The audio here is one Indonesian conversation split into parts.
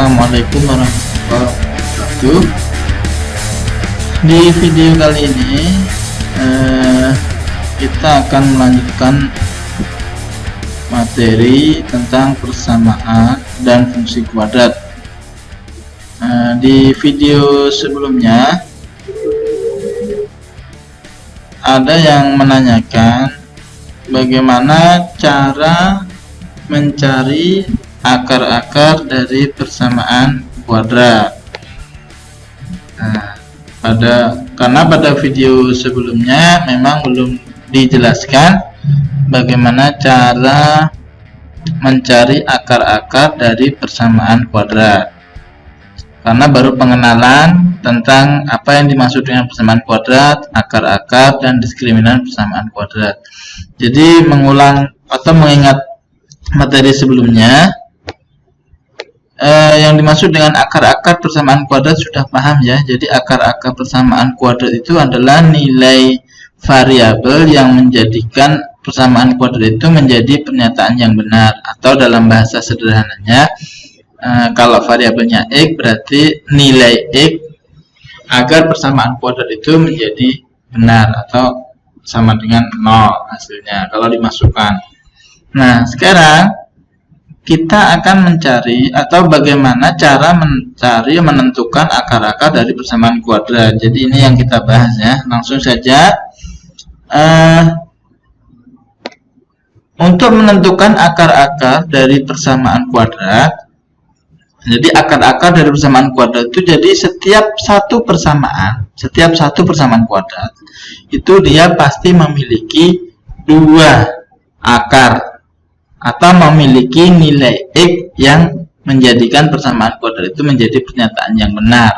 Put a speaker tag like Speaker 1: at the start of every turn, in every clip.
Speaker 1: Assalamualaikum warahmatullahi wabarakatuh. Di video kali ini kita akan melanjutkan materi tentang persamaan dan fungsi kuadrat. Di video sebelumnya ada yang menanyakan bagaimana cara mencari akar-akar dari persamaan kuadrat. Karena pada video sebelumnya memang belum dijelaskan bagaimana cara mencari akar-akar dari persamaan kuadrat. Karena baru pengenalan tentang apa yang dimaksud dengan persamaan kuadrat, akar-akar, dan diskriminan persamaan kuadrat. Jadi mengulang atau mengingat materi sebelumnya, yang dimaksud dengan akar-akar persamaan kuadrat sudah paham ya. Jadi akar-akar persamaan kuadrat itu adalah nilai variabel yang menjadikan persamaan kuadrat itu menjadi pernyataan yang benar, atau dalam bahasa sederhananya, kalau variabelnya x berarti nilai x agar persamaan kuadrat itu menjadi benar atau sama dengan 0 hasilnya kalau dimasukkan. Nah, sekarang kita akan mencari atau bagaimana cara mencari menentukan akar-akar dari persamaan kuadrat. Jadi ini yang kita bahas ya. Langsung saja. Untuk menentukan akar-akar dari persamaan kuadrat, jadi akar-akar dari persamaan kuadrat itu jadi setiap satu persamaan kuadrat itu dia pasti memiliki dua akar atau memiliki nilai x yang menjadikan persamaan kuadrat itu menjadi pernyataan yang benar.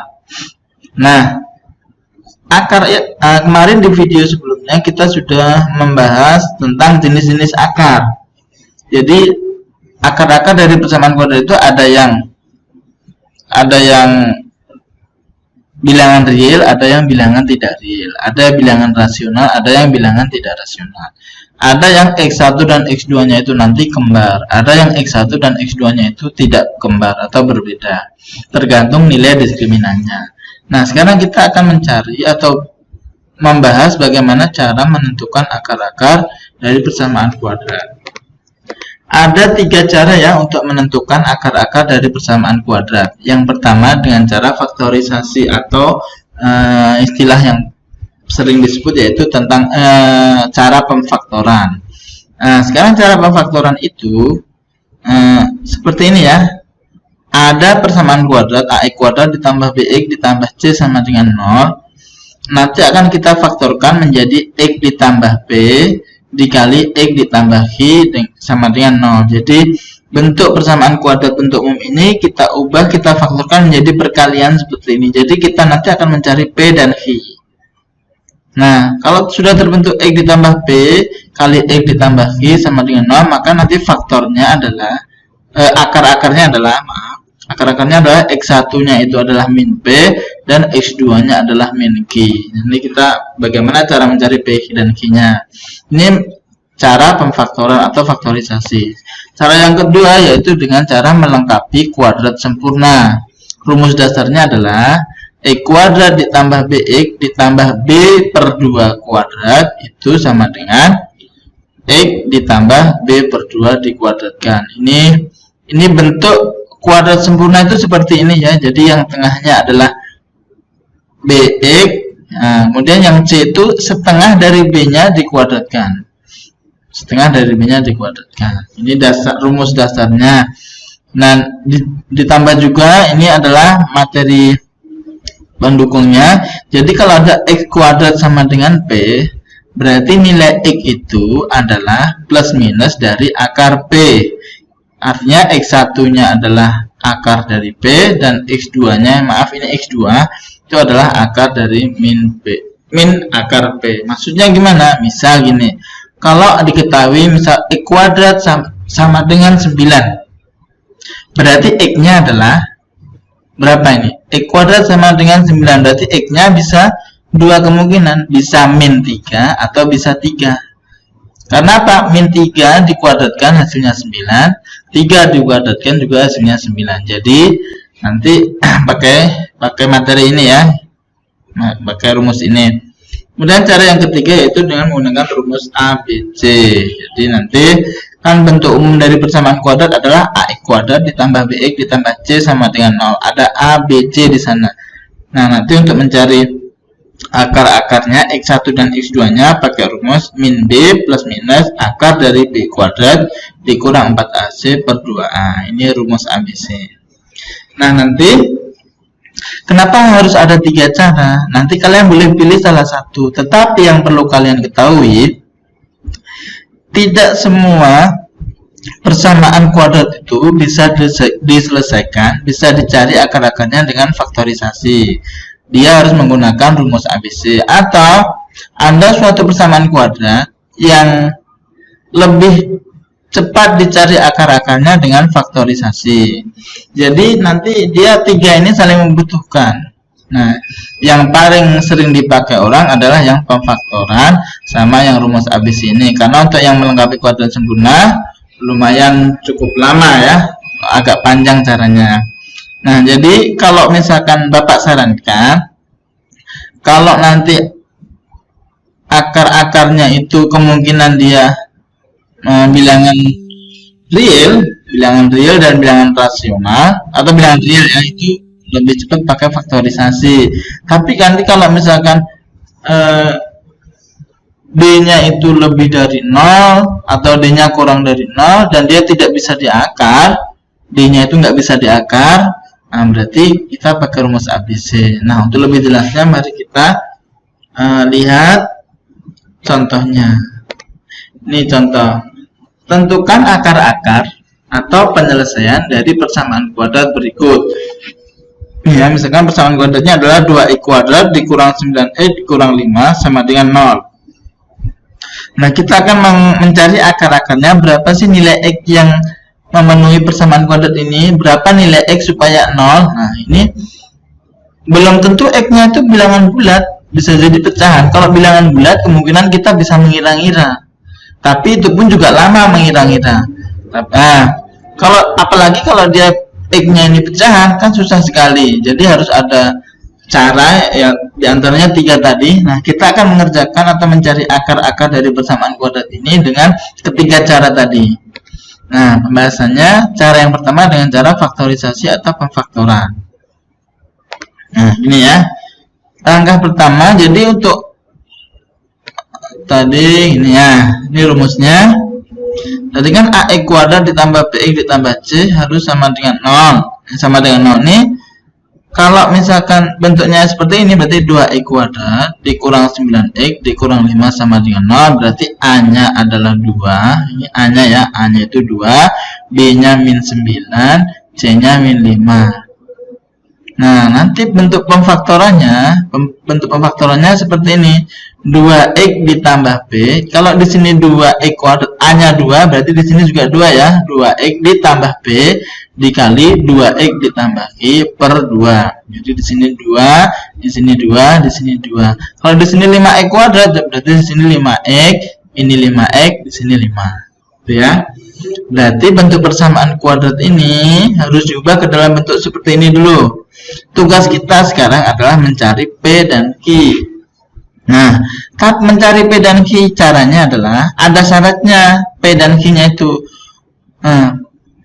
Speaker 1: Nah, kemarin di video sebelumnya kita sudah membahas tentang jenis-jenis akar. Jadi akar-akar dari persamaan kuadrat itu ada yang bilangan real, ada yang bilangan tidak real, ada bilangan rasional, ada yang bilangan tidak rasional. Ada yang x1 dan x2 nya itu nanti kembar, ada yang x1 dan x2 nya itu tidak kembar atau berbeda, tergantung nilai diskriminannya. Nah, sekarang kita akan mencari atau membahas bagaimana cara menentukan akar-akar dari persamaan kuadrat. Ada 3 cara ya untuk menentukan akar-akar dari persamaan kuadrat. Yang pertama dengan cara faktorisasi atau istilah yang sering disebut yaitu tentang cara pemfaktoran. Sekarang cara pemfaktoran itu seperti ini ya. Ada persamaan kuadrat ax kuadrat ditambah bx ditambah c sama dengan 0. Nanti akan kita faktorkan menjadi x ditambah b dikali x ditambah y sama dengan 0. Jadi bentuk persamaan kuadrat bentuk umum ini kita ubah, kita faktorkan menjadi perkalian seperti ini. Jadi kita nanti akan mencari p dan y. Nah, kalau sudah terbentuk x ditambah b kali x ditambah y sama dengan 0, maka nanti faktornya adalah akar-akarnya adalah x1 nya itu adalah min p dan x2 nya adalah min q. Jadi kita bagaimana cara mencari p dan q nya. Ini cara pemfaktoran atau faktorisasi. Cara yang kedua yaitu dengan cara melengkapi kuadrat sempurna. Rumus dasarnya adalah x kuadrat ditambah bx ditambah b per 2 kuadrat itu sama dengan x ditambah b per 2 dikuadratkan. Ini bentuk kuadrat sempurna itu seperti ini ya. Jadi yang tengahnya adalah bx, nah, kemudian yang c itu setengah dari b nya dikuadratkan. Ini rumus dasarnya. Nah, ditambah juga ini adalah materi pendukungnya. Jadi kalau ada x kuadrat sama dengan p, berarti nilai x itu adalah plus minus dari akar p. Artinya x1 nya adalah akar dari p dan x2 nya, maaf ini x2 itu adalah akar dari min akar p. Maksudnya gimana? Misal gini, kalau diketahui misal x kuadrat sama dengan 9, berarti x nya adalah berapa ini? X kuadrat sama dengan 9, berarti x nya bisa 2 kemungkinan, bisa min 3 atau bisa 3. Karena apa? Min 3 dikuadratkan hasilnya 9, 3 dikuadratkan juga hasilnya 9. Jadi nanti pakai materi ini ya, pakai rumus ini. Kemudian cara yang ketiga yaitu dengan menggunakan rumus ABC. Jadi nanti kan bentuk umum dari persamaan kuadrat adalah AX kuadrat ditambah BX ditambah C sama dengan 0. Ada A, B, C di sana. Nah, nanti untuk mencari akar-akarnya X1 dan X2 nya pakai rumus min B plus minus akar dari B kuadrat dikurang 4AC per 2A. Ini rumus ABC. Nah, nanti kenapa harus ada 3 cara? Nanti kalian boleh pilih salah satu. Tetapi yang perlu kalian ketahui, tidak semua persamaan kuadrat itu bisa diselesaikan, bisa dicari akar-akarnya dengan faktorisasi. Dia harus menggunakan rumus ABC. Atau ada suatu persamaan kuadrat yang lebih cepat dicari akar-akarnya dengan faktorisasi. Jadi nanti dia 3 ini saling membutuhkan. Nah, yang paling sering dipakai orang adalah yang pemfaktoran sama yang rumus ABC ini. Karena untuk yang melengkapi kuadrat sempurna lumayan cukup lama ya, agak panjang caranya. Nah, jadi kalau misalkan Bapak sarankan, kalau nanti akar-akarnya itu kemungkinan dia bilangan real dan bilangan rasional atau bilangan real ya, itu lebih cepat pakai faktorisasi. Tapi nanti kalau misalkan D-nya itu lebih dari 0 atau D-nya kurang dari 0 dan dia tidak bisa diakar, D-nya itu nggak bisa diakar, nah berarti kita pakai rumus ABC. Nah, untuk lebih jelasnya mari kita lihat contohnya. Ini contoh. Tentukan akar-akar atau penyelesaian dari persamaan kuadrat berikut. Ya, misalkan persamaan kuadratnya adalah 2x kuadrat dikurang 9x dikurang 5 sama dengan 0. Nah, kita akan mencari akar-akarnya, berapa sih nilai x yang memenuhi persamaan kuadrat ini, berapa nilai x supaya 0. Nah, ini belum tentu x-nya itu bilangan bulat, bisa jadi pecahan. Kalau bilangan bulat kemungkinan kita bisa mengira-ngira. Tapi itu pun juga lama mengira-ngira. Nah, apalagi kalau dia X-nya ini pecahan kan susah sekali. Jadi harus ada cara ya, diantaranya 3 tadi. Nah, kita akan mengerjakan atau mencari akar-akar dari persamaan kuadrat ini dengan ketiga cara tadi. Nah, pembahasannya cara yang pertama dengan cara faktorisasi atau pemfaktoran. Nah, ini ya. Langkah pertama, jadi untuk tadi ini ya, ini rumusnya. Tadi kan AX kuadrat ditambah BX ditambah C harus sama dengan 0. Sama dengan 0 nih. Kalau misalkan bentuknya seperti ini berarti 2x kuadrat dikurang 9x dikurang 5 sama dengan 0, berarti A-nya adalah 2. Ini A-nya ya, A-nya itu 2, B-nya min 9, C-nya min 5. Nah, nanti bentuk pemfaktorannya seperti ini. 2x ditambah b. Kalau di sini 2x kuadrat A-nya 2, berarti di sini juga 2 ya. 2x ditambah b dikali 2x ditambah i per 2. Jadi di sini 2, di sini 2, di sini 2. Kalau di sini 5x kuadrat, berarti di sini 5x, ini 5x, di sini 5. Itu ya. Berarti bentuk persamaan kuadrat ini harus diubah ke dalam bentuk seperti ini dulu. Tugas kita sekarang adalah mencari P dan Q. Nah, mencari P dan Q caranya adalah ada syaratnya P dan Q-nya itu. Nah,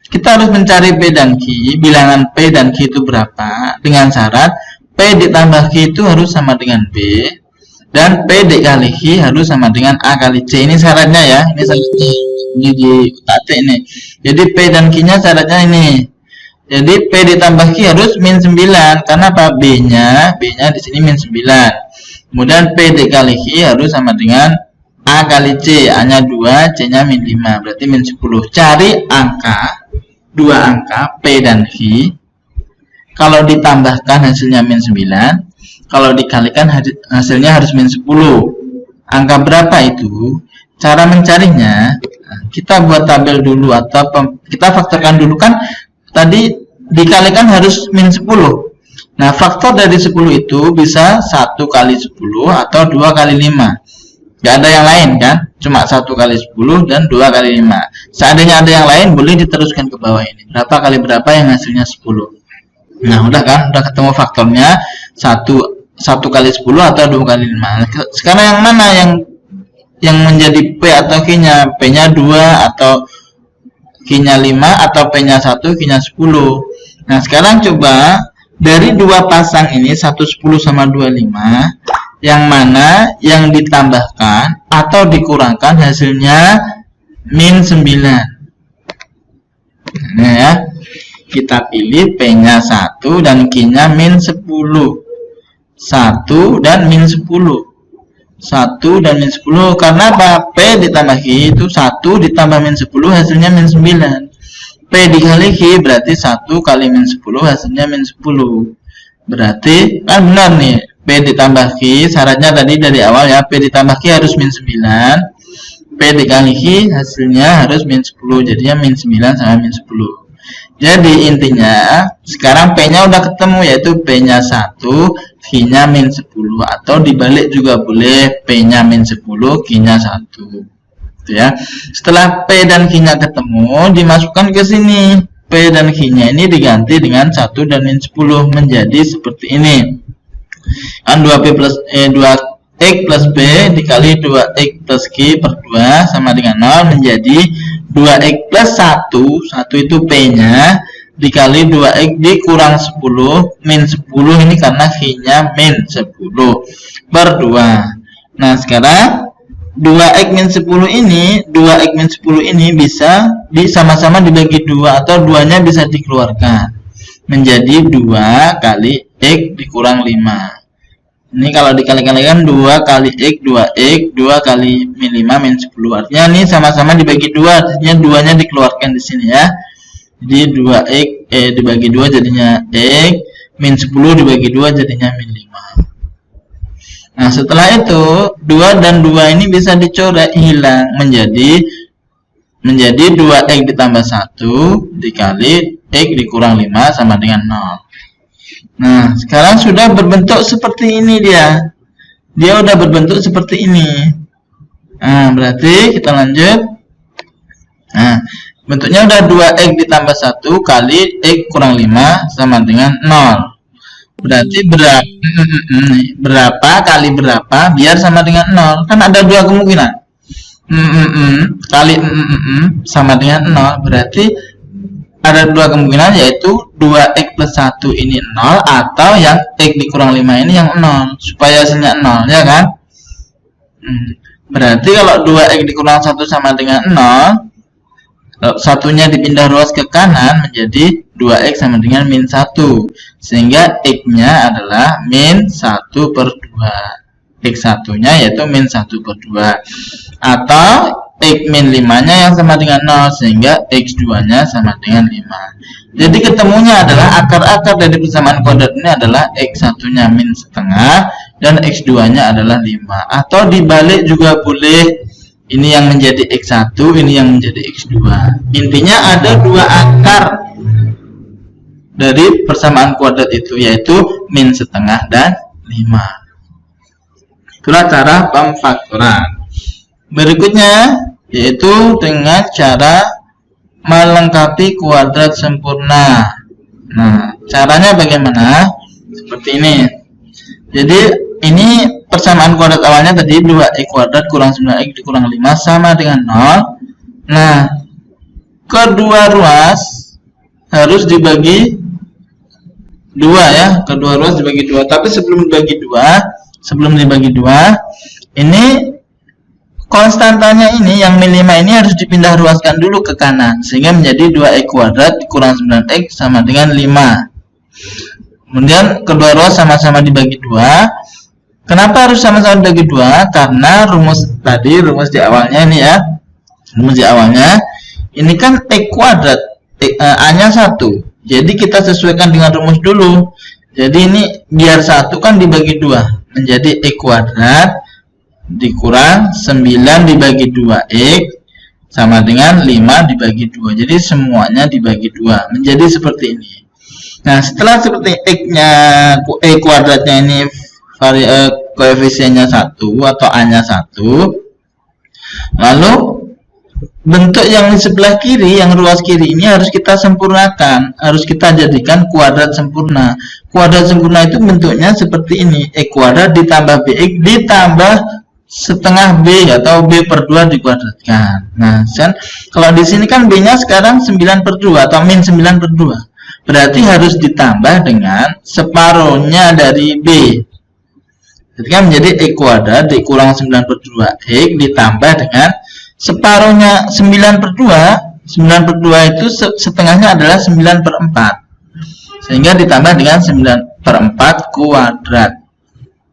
Speaker 1: kita harus mencari P dan Q, bilangan P dan Q itu berapa, dengan syarat P ditambah Q itu harus sama dengan B, dan P dikali Q harus sama dengan A kali C. Ini syaratnya ya, ini syaratnya ini di UTT ini. Jadi P dan Q-nya syaratnya ini. Jadi P ditambah Q harus min 9, karena apa? B-nya di sini min 9. Kemudian P dikali Q harus sama dengan A kali C, A-nya 2, C-nya min 5, berarti min 10. Cari angka, 2 angka P dan Q. Kalau ditambahkan hasilnya min 9, kalau dikalikan hasilnya harus min 10. Angka berapa itu? Cara mencarinya, kita buat tabel dulu atau kita faktorkan dulu, kan tadi dikalikan harus min 10. Nah, faktor dari 10 itu bisa 1 kali 10 atau 2 kali 5. Gak ada yang lain kan? Cuma 1 kali 10 dan 2 kali 5. Seandainya ada yang lain, boleh diteruskan ke bawah ini. Berapa kali berapa yang hasilnya 10. Nah, udah kan, udah ketemu faktornya 1 kali 10 atau 2 kali 5. Sekarang yang mana yang menjadi P atau Q-nya? P-nya 2 atau Q-nya 5 atau P-nya 1, Q-nya 10. Nah, sekarang coba dari dua pasang ini 1, 10 sama 25, yang mana yang ditambahkan atau dikurangkan hasilnya min 9. Nah ya, kita pilih P-nya 1 dan Q-nya min 10. 1 dan min 10. 1 dan min 10. Karena apa? P ditambah Q itu 1 ditambah min 10 hasilnya min 9. P dikali Q berarti 1 kali min 10 hasilnya min 10. Berarti kan benar nih, P ditambah Q, syaratnya tadi dari awal ya, P ditambah Q harus min 9. P dikali Q hasilnya harus min 10, jadinya min 9 sama min 10. Jadi intinya sekarang P-nya udah ketemu, yaitu P-nya 1, Q-nya min 10, atau dibalik juga boleh, P-nya min 10, Q-nya 1. Gitu ya. Setelah P dan Q-nya ketemu, dimasukkan ke sini. P dan Q-nya ini diganti dengan 1 dan min 10 menjadi seperti ini. Kan 2X plus B dikali 2X plus Q per 2 sama dengan 0 menjadi 2X plus 1 itu P-nya, dikali 2X dikurang 10, min 10 ini karena Q-nya min 10 per 2. Nah, sekarang 2X min 10 ini, 2X min 10 ini bisa sama-sama dibagi 2 atau 2-nya bisa dikeluarkan. Menjadi 2 kali X dikurang 5. Ini kalau dikali-kalikan 2 kali X 2X, 2 kali min 5 min 10. Artinya ini sama-sama dibagi 2, artinya 2-nya dikeluarkan di sini ya. Jadi 2X dibagi 2 jadinya X, min 10 dibagi 2 jadinya min 5. Nah, setelah itu 2 dan 2 ini bisa dicoret, hilang menjadi 2X ditambah 1 dikali X dikurang 5 sama dengan 0. Nah, sekarang sudah berbentuk seperti ini dia. Dia udah berbentuk seperti ini. Nah, berarti kita lanjut. Nah, bentuknya udah 2X ditambah 1 kali X kurang 5 sama dengan 0. Berarti berapa kali berapa biar sama dengan 0. Kan ada dua kemungkinan. Kali sama dengan 0. Berarti ada dua kemungkinan, yaitu 2X plus 1 ini 0 atau yang X dikurang 5 ini yang 0 supaya hasilnya 0 ya kan. Berarti kalau 2X dikurang 1 sama dengan 0, satunya dipindah ruas ke kanan menjadi 2X sama dengan min 1, sehingga X nya adalah min 1 per 2. X 1 nya yaitu min 1 per 2, atau X min 5 nya yang sama dengan 0, sehingga X 2 nya sama dengan 5. Jadi ketemunya adalah akar-akar dari persamaan kuadrat ini adalah X 1 nya min setengah dan X 2 nya adalah 5. Atau dibalik juga boleh, ini yang menjadi X 1, ini yang menjadi X 2. Intinya ada dua akar dari persamaan kuadrat itu, yaitu min setengah dan 5. Itulah cara pemfaktoran. Berikutnya yaitu dengan cara melengkapi kuadrat sempurna. Nah, caranya bagaimana? Seperti ini. Jadi ini persamaan kuadrat awalnya tadi 2x kuadrat kurang 9x dikurang 5 sama dengan 0. Nah, kedua ruas harus dibagi 2 ya. Kedua ruas dibagi 2. Tapi sebelum dibagi 2, ini konstantanya ini yang min 5 ini harus dipindah ruaskan dulu ke kanan, sehingga menjadi 2x kuadrat kurang 9x sama dengan 5. Kemudian kedua ruas sama-sama dibagi 2. Kenapa harus sama-sama dibagi 2? Karena rumus tadi, rumus di awalnya ini ya. Rumus di awalnya ini kan x kuadrat, a-nya 1. Jadi kita sesuaikan dengan rumus dulu. Jadi ini biar 1 kan dibagi 2 menjadi x kuadrat dikurang 9 dibagi 2x sama dengan 5 dibagi 2. Jadi semuanya dibagi 2 menjadi seperti ini. Nah, setelah seperti x-nya kuadratnya ini koefisiennya 1 atau a-nya 1, lalu bentuk yang di sebelah kiri, yang ruas kiri ini harus kita sempurnakan, harus kita jadikan kuadrat sempurna. Kuadrat sempurna itu bentuknya seperti ini, X kuadrat ditambah BX ditambah setengah B atau B per 2 dikuadratkan. Nah, kalau di sini kan B-nya sekarang 9 per 2 atau min 9 per 2. Berarti harus ditambah dengan separuhnya dari B. Jadi kan menjadi X kuadrat dikurang 9 per 2 X ditambah dengan separuhnya 9 per 2. 9 per 2 itu setengahnya adalah 9 per 4. Sehingga ditambah dengan 9 per 4 kuadrat.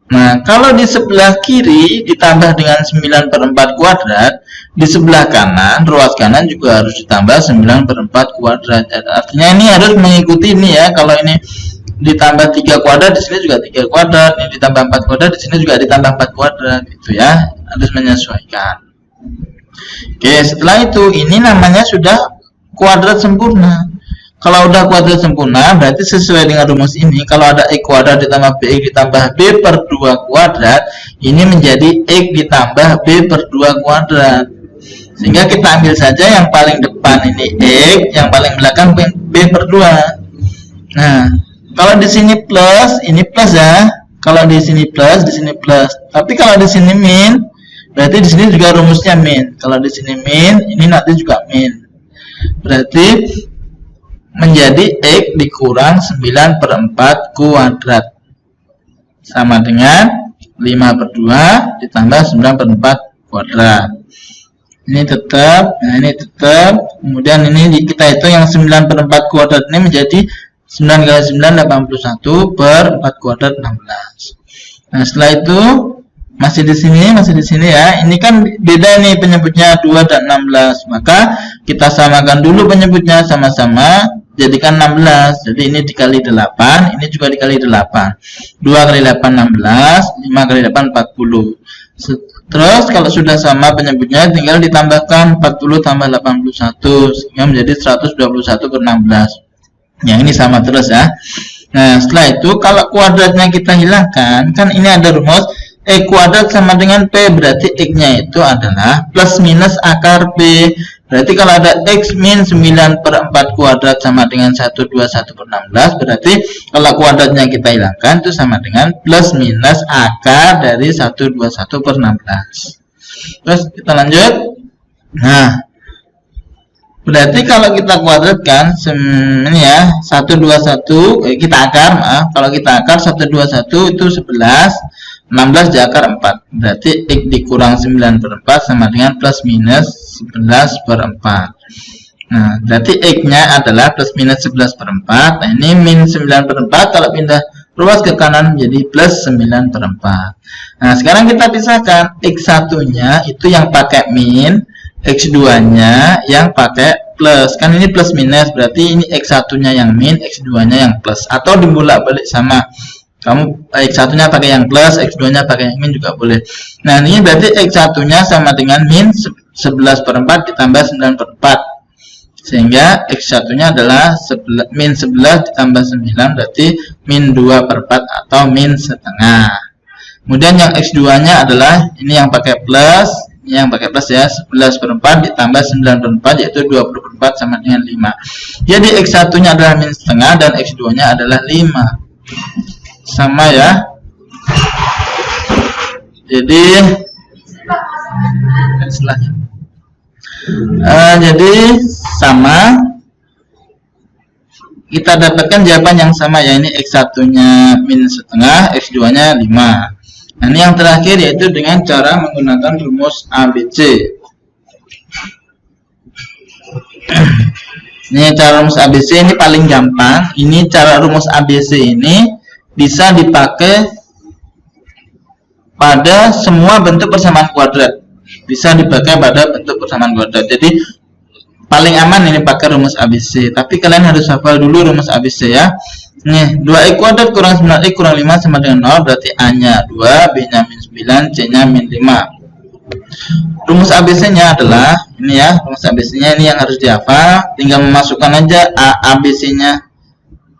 Speaker 1: Nah, kalau di sebelah kiri ditambah dengan 9 per 4 kuadrat, di sebelah kanan, ruas kanan juga harus ditambah 9 per 4 kuadrat. Artinya ini harus mengikuti ini ya. Kalau ini ditambah 3 kuadrat, di sini juga 3 kuadrat. Ini ditambah 4 kuadrat, di sini juga ditambah 4 kuadrat. Itu ya, harus menyesuaikan. Oke, setelah itu ini namanya sudah kuadrat sempurna. Kalau udah kuadrat sempurna, berarti sesuai dengan rumus ini, kalau ada X kuadrat ditambah BX ditambah B per 2 kuadrat, ini menjadi X ditambah B per 2 kuadrat. Sehingga kita ambil saja yang paling depan ini X, yang paling belakang B per 2. Nah, kalau di sini plus, ini plus ya. Kalau di sini plus, di sini plus. Tapi kalau di sini min, berarti di sini juga rumusnya min. Kalau di sini min, ini nanti juga min. Berarti menjadi X dikurang 9 per 4 kuadrat sama dengan 5 per 2 ditambah 9 per 4 kuadrat. Ini tetap, nah ini tetap. Kemudian ini kita hitung yang 9 per 4 kuadrat ini menjadi 9 kali 9 81 per 4 kuadrat 16. Nah, setelah itu masih di sini ya. Ini kan beda nih penyebutnya 2 dan 16. Maka kita samakan dulu penyebutnya sama-sama. Jadikan 16, jadi ini dikali 8, ini juga dikali 8. 2 kali 8 16, 5 kali 8 40. Terus kalau sudah sama penyebutnya tinggal ditambahkan 40 tambah 81 sehingga menjadi 121 per 16. Yang ini sama terus ya. Nah, setelah itu kalau kuadratnya kita hilangkan, kan ini ada rumus X kuadrat sama dengan P, berarti X-nya itu adalah plus minus akar P. Berarti kalau ada X min 9 per 4 kuadrat sama dengan 121 per 16, berarti kalau kuadratnya kita hilangkan itu sama dengan plus minus akar dari 121 per 16. Terus kita lanjut. Nah, berarti kalau kita kuadratkan ini ya, 121 kita akar, maaf, kalau kita akar 121 itu 11, 16 diakar 4. Berarti X dikurang 9 per 4 sama dengan plus minus 11 per 4. Nah, berarti X-nya adalah plus minus 11 per 4. Nah, ini min 9 per 4. Kalau pindah ruas ke kanan menjadi plus 9 per 4. Nah, sekarang kita pisahkan. X1-nya itu yang pakai min, X2-nya yang pakai plus. Kan ini plus minus, berarti ini X1-nya yang min, X2-nya yang plus. Atau dibolak-balik sama. Kamu X1-nya pakai yang plus, X2-nya pakai yang min juga boleh. Nah, ini berarti X1-nya sama dengan min 11 per 4 ditambah 9 per 4. Sehingga X1-nya adalah min 11 ditambah 9, berarti min 2 per 4 atau min setengah. Kemudian yang X2-nya adalah ini yang pakai plus, ini yang pakai plus ya, 11 per 4 ditambah 9 per 4, yaitu 20 per 4 sama dengan 5. Jadi X1-nya adalah min setengah dan X2-nya adalah 5. Sama ya. Jadi jadi sama, kita dapatkan jawaban yang sama ya. Ini X1-nya min setengah, X2-nya 5. Nah, ini yang terakhir yaitu dengan cara menggunakan rumus ABC. Ini cara rumus ABC ini paling gampang. Ini cara rumus ABC ini bisa dipakai pada semua bentuk persamaan kuadrat. Bisa dipakai pada bentuk persamaan kuadrat. Jadi paling aman ini pakai rumus ABC. Tapi kalian harus hafal dulu rumus ABC ya. Nih, 2x kuadrat kurang 9x kurang 5 sama dengan 0, berarti A-nya 2, B-nya min 9, C-nya min 5. Rumus ABC-nya adalah ini ya, rumus ABC-nya ini yang harus dihafal. Tinggal memasukkan aja ABC-nya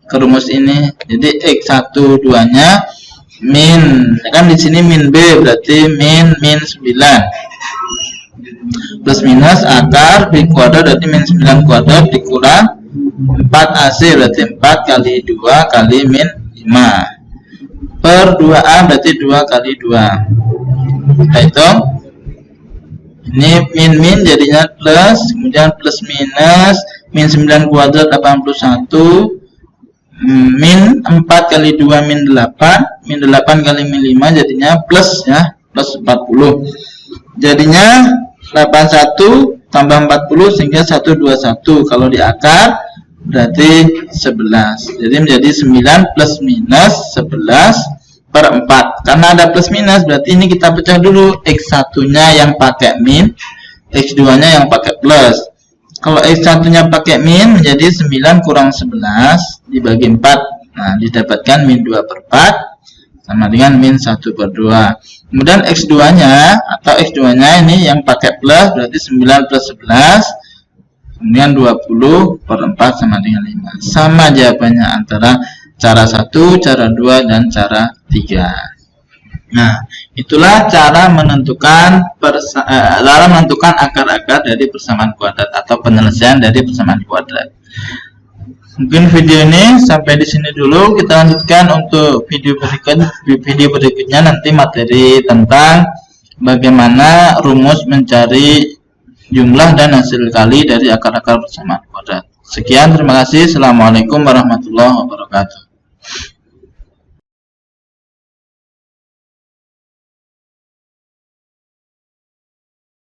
Speaker 1: ke rumus ini. Jadi X1 2-nya min, kan di sini min B, berarti min 9. plus minus akar B kuadrat berarti min 9 kuadrat dikurang 4AC berarti 4 kali 2 kali min 5 per 2A berarti 2 kali 2. Kita hitung. Ini min jadinya plus, kemudian plus minus min 9 kuadrat 81, min 4 kali 2 min 8, min 8 kali min 5 jadinya plus ya, plus 40. Jadinya 81 tambah 40 sehingga 121. Kalau di akar berarti 11. Jadi menjadi 9 plus minus 11 per 4. Karena ada plus minus berarti ini kita pecah dulu. X1 nya yang pakai min, X2 nya yang pakai plus. Kalau X1 nya pakai min menjadi 9 kurang 11 dibagi 4. Nah didapatkan min 2 per 4 sama dengan min 1 per 2. Kemudian X2 nya atau X2 nya ini yang pakai plus berarti 9 plus 11 kemudian 20 per 4 sama dengan 5. Sama jawabannya antara cara 1, cara 2, dan cara 3. Nah, itulah cara menentukan akar-akar dari persamaan kuadrat atau penyelesaian dari persamaan kuadrat. Mungkin video ini sampai di sini dulu. Kita lanjutkan untuk video berikutnya nanti materi tentang bagaimana rumus mencari jumlah dan hasil kali dari akar-akar persamaan kuadrat. Sekian, terima kasih. Assalamualaikum warahmatullahi wabarakatuh.